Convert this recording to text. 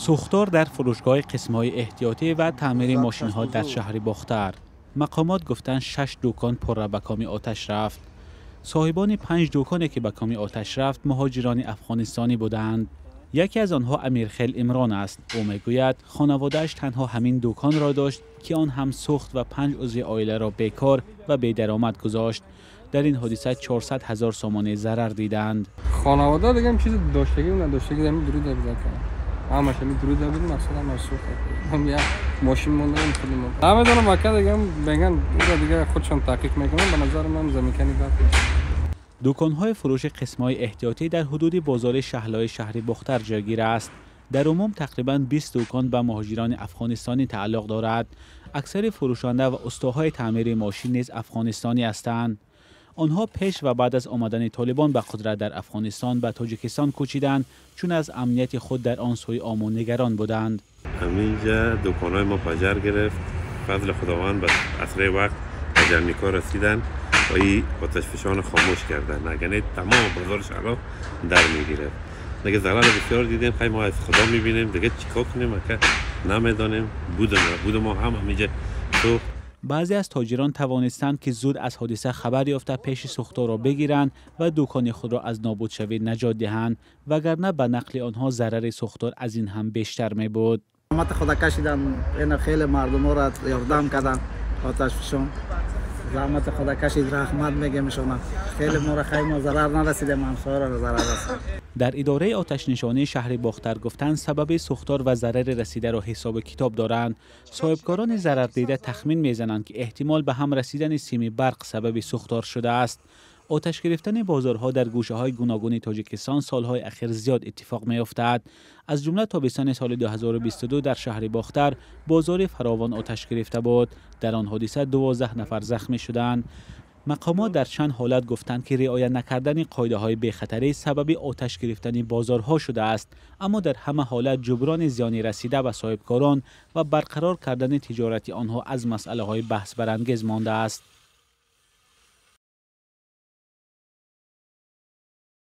سوختار در فروشگاه قسم‌های احتیاطی و تعمیر ماشین‌ها در شهر باختر. مقامات گفتند 6 دکان پر به کام آتش رفت. صاحبان 5 دکانی که به کام آتش رفت مهاجران افغانستانی بودند. یکی از آنها امیرخیل عمران است. او میگوید خانواده‌اش تنها همین دکان را داشت که آن هم سوخت و 5 عضو عائله را بیکار و بی درآمد گذاشت. در این حادثه 400,000 سومانی ضرر دیدند. خانواده دیگه چیز داشتگی و نداشتگی همین درود بزنن. همش همین درود بزنن مثلا ما سوخت. هم یا ماشین موندن خیلی مون. نمیدونم واقعا دیگه میگن دیگه خودشون تحقیق میکنن به نظر من زمینی بعد. دکان‌های فروش قسم‌های احتیاطی در حدود بازار شهلای شهر باختر جایگیر است. در عموم تقریباً 20 دکان به مهاجران افغانستانی تعلق دارد. اکثر فروشنده و استاهای تعمیر ماشین نیز افغانستانی هستند. آنها پیش و بعد از آمدن طالبان به قدرت در افغانستان به تاجیکستان کوچیدند چون از امنیت خود در آن سوی آمو نگران بودند. همینجا دکان‌های ما پجر گرفت. فضل خداوند به اسرع وقت پجر نیکا رسیدن و این آتش فشان خاموش کردن. اگر تمام بازار شهر در میگیره. دیگه ضرر بسیار دیدیم. خیلی ما از خدا میبینیم دیگه چیکار کنیم که نمیدانیم. بود ما هم همینجا تو. بعضی از تاجران توانستند که زود از حادثه خبر یافته پیش سوختار را بگیرند و دکان خود را از نابود شوی نجات دهند وگرنه به نقل آنها ضرر سوختار از این هم بیشتر می بود. زحمت خدا کشیدن، این خیلی مردم را یاردم کردن آتش فشان. زحمت خدا کشید رحمت میگم شما. خیلی ما خیلی ضرر نرسیده همسایه را ضرر رسید. در اداره آتش نشانی شهر باختر گفتند سبب سوختار و ضرر رسیده را حساب کتاب دارند. صاحبکاران ضرر دیده تخمین میزنند که احتمال به هم رسیدن سیم برق سبب سوختار شده است. آتش گرفتن بازارها در گوشه‌های گوناگون تاجیکستان سالهای اخیر زیاد اتفاق می‌افتد. از جمله تابستان سال 2022 در شهر باختر بازار فراوان آتش گرفته بود. در آن حادثه 12 نفر زخمی شدند. مقامات در چند حالت گفتند که رعایت نکردن قاعده‌های بی‌خطری سبب آتش گرفتن بازارها شده است، اما در همه حالت جبران زیانی رسیده به صاحبکاران و برقرار کردن تجارتی آنها از مسئله‌های بحث برانگیز مانده است.